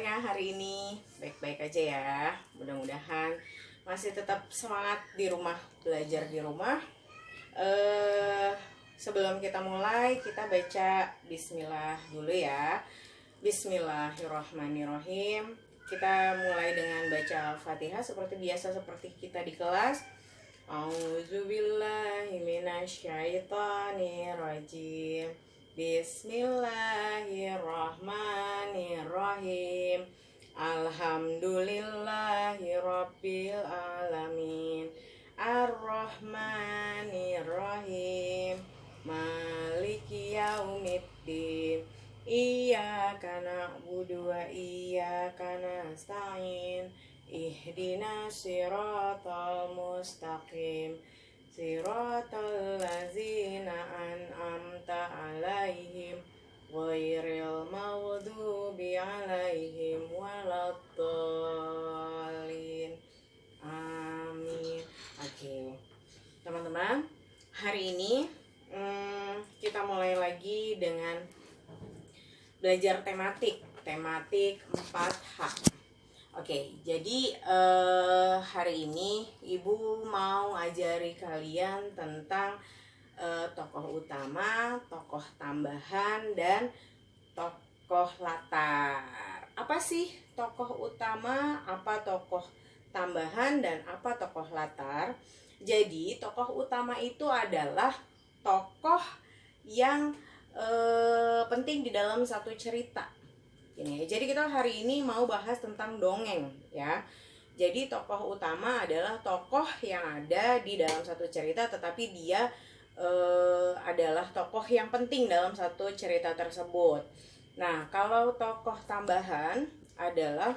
kabarnya hari ini? Baik-baik aja ya. Mudah-mudahan masih tetap semangat di rumah, belajar di rumah. Sebelum kita mulai, kita baca Bismillah dulu ya. Bismillahirrahmanirrahim. Kita mulai dengan baca Al-Fatihah seperti biasa, seperti kita di kelas. A'udzubillahi minasyaitonirrajim. Bismillahirrahmanirrahim. Alhamdulillahirabbil alamin. Ar-Rahmanirrahim. Maliki yaumiddin. Iyyaka na'budu wa iyyaka nasta'in. Ihdinas siratal mustaqim. Siratal ladzina an'amta 'alaihim ghairil maghdubi 'alaihim waladdallin. Amin. Oke. Teman-teman, hari ini kita mulai lagi dengan belajar tematik 4H. Oke, jadi hari ini Ibu mau ajari kalian tentang tokoh utama, tokoh tambahan, dan tokoh latar. Apa sih tokoh utama, apa tokoh tambahan, dan apa tokoh latar? Jadi tokoh utama itu adalah tokoh yang penting di dalam satu cerita. Jadi kita hari ini mau bahas tentang dongeng ya. Jadi tokoh utama adalah tokoh yang ada di dalam satu cerita, tetapi dia adalah tokoh yang penting dalam satu cerita tersebut. Nah, kalau tokoh tambahan adalah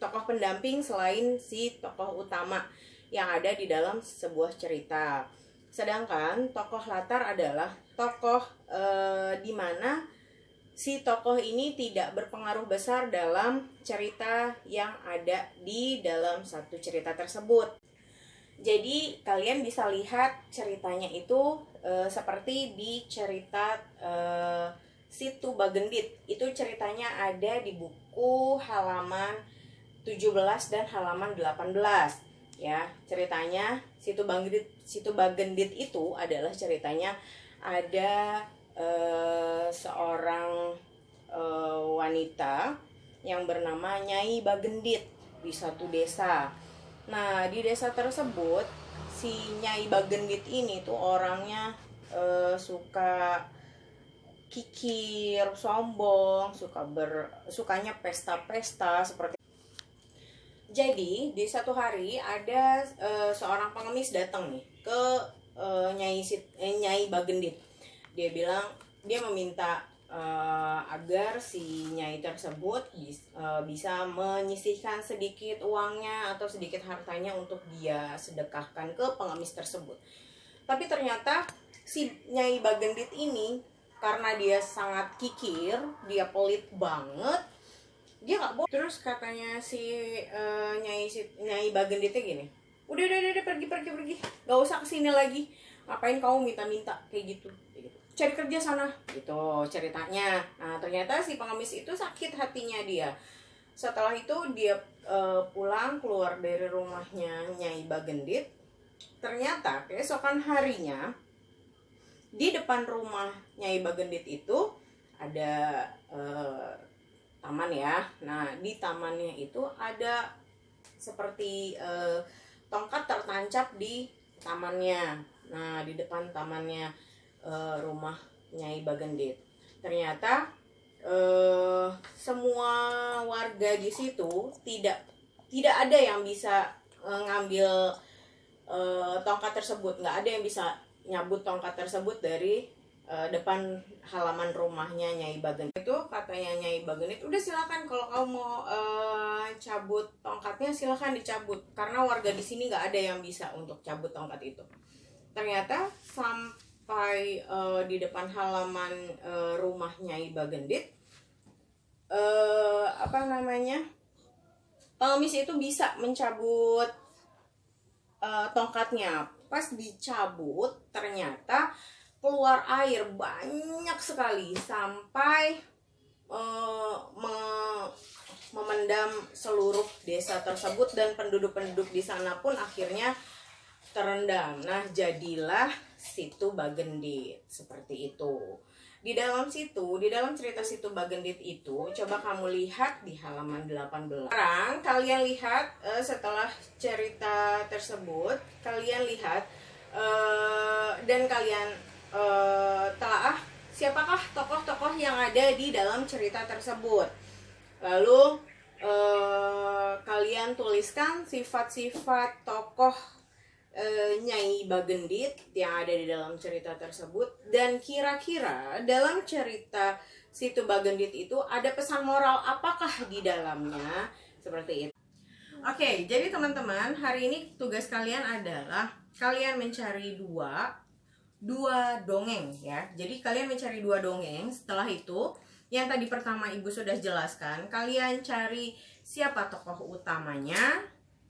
tokoh pendamping selain si tokoh utama yang ada di dalam sebuah cerita. Sedangkan tokoh latar adalah tokoh di mana si tokoh ini tidak berpengaruh besar dalam cerita yang ada di dalam satu cerita tersebut. Jadi kalian bisa lihat ceritanya itu seperti di cerita Situ Bagendit. Itu ceritanya ada di buku halaman 17 dan halaman 18. Ya, ceritanya Situ Bagendit itu adalah ceritanya ada seorang wanita yang bernama Nyai Bagendit di satu desa. Nah, di desa tersebut si Nyai Bagendit ini tuh orangnya suka kikir, sombong, sukanya pesta-pesta seperti. Jadi di satu hari ada seorang pengemis datang nih ke Nyai Bagendit. Dia meminta agar si nyai tersebut bisa menyisihkan sedikit uangnya atau sedikit hartanya untuk dia sedekahkan ke pengemis tersebut. Tapi ternyata si Nyai Bagendit ini karena dia sangat kikir, dia pelit banget, dia nggak boleh. Terus katanya si Nyai Bagenditnya gini, udah pergi, gak usah kesini lagi. Ngapain kamu minta-minta kayak gitu? Cari kerja sana, gitu ceritanya. Nah, ternyata si pengemis itu sakit hatinya dia. Setelah itu dia pulang keluar dari rumahnya Nyai Bagendit. Ternyata keesokan harinya di depan rumah Nyai Bagendit itu ada taman ya. Nah, di tamannya itu ada seperti tongkat tertancap di tamannya. Nah, di depan tamannya rumah Nyai Bagendit. Ternyata semua warga di situ tidak ada yang bisa ngambil tongkat tersebut. Nggak ada yang bisa nyabut tongkat tersebut dari depan halaman rumahnya Nyai Bagendit. Itu katanya Nyai Bagendit, udah silakan kalau kamu mau cabut tongkatnya silakan dicabut, karena warga di sini nggak ada yang bisa untuk cabut tongkat itu. Ternyata sampai di depan halaman rumah Nyai Bagendit, pengemis itu bisa mencabut tongkatnya. Pas dicabut ternyata keluar air banyak sekali sampai merendam seluruh desa tersebut dan penduduk-penduduk di sana pun akhirnya terendam. Nah, jadilah Situ Bagendit seperti itu. Di dalam cerita Situ Bagendit itu, coba kamu lihat di halaman 18. Sekarang kalian lihat setelah cerita tersebut, kalian lihat dan kalian telaah siapakah tokoh-tokoh yang ada di dalam cerita tersebut. Lalu kalian tuliskan sifat-sifat tokoh Nyai Bagendit yang ada di dalam cerita tersebut, dan kira-kira dalam cerita Situ Bagendit itu ada pesan moral apakah di dalamnya, seperti itu. Oke, jadi teman-teman, hari ini tugas kalian adalah kalian mencari dua dongeng ya. Jadi kalian mencari 2 dongeng. Setelah itu, yang tadi pertama Ibu sudah jelaskan, kalian cari siapa tokoh utamanya,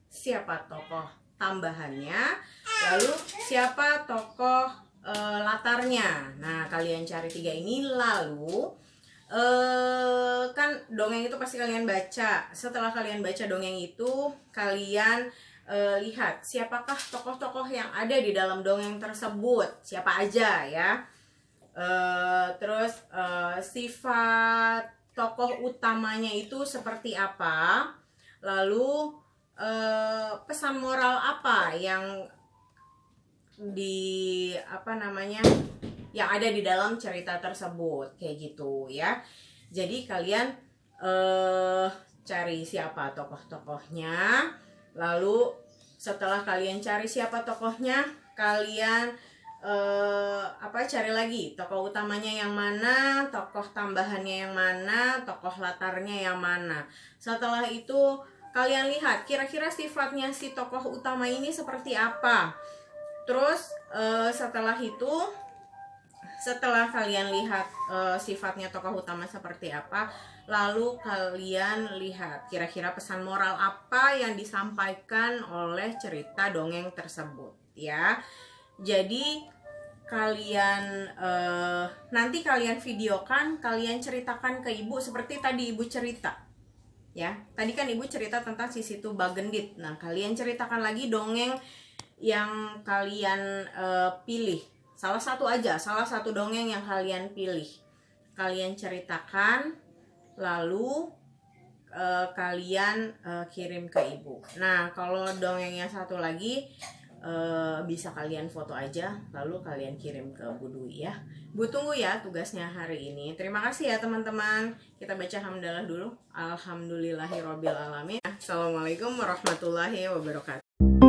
siapa tokoh tambahannya, lalu siapa tokoh latarnya. Nah, kalian cari 3 ini, lalu kan dongeng itu pasti kalian baca. Setelah kalian baca dongeng itu, kalian lihat siapakah tokoh-tokoh yang ada di dalam dongeng tersebut, siapa aja ya. Terus sifat tokoh utamanya itu seperti apa, lalu pesan moral apa yang yang ada di dalam cerita tersebut, kayak gitu ya. Jadi kalian cari siapa tokoh-tokohnya, lalu setelah kalian cari siapa tokohnya, kalian cari lagi tokoh utamanya yang mana, tokoh tambahannya yang mana, tokoh latarnya yang mana. Setelah itu kalian lihat kira-kira sifatnya si tokoh utama ini seperti apa. Terus setelah kalian lihat sifatnya tokoh utama seperti apa, lalu kalian lihat kira-kira pesan moral apa yang disampaikan oleh cerita dongeng tersebut ya. Jadi kalian nanti kalian videokan, kalian ceritakan ke Ibu seperti tadi Ibu cerita ya. Tadi kan Ibu cerita tentang si Situ Bagendit. Nah, kalian ceritakan lagi dongeng yang kalian pilih. Salah satu dongeng yang kalian pilih. Kalian ceritakan, lalu kalian kirim ke Ibu. Nah, kalau dongeng yang satu lagi bisa kalian foto aja, lalu kalian kirim ke Bu Dwi ya. Bu tunggu ya tugasnya hari ini. Terima kasih ya teman-teman. Kita baca hamdalah dulu. Alhamdulillahirobbilalamin. Assalamualaikum warahmatullahi wabarakatuh.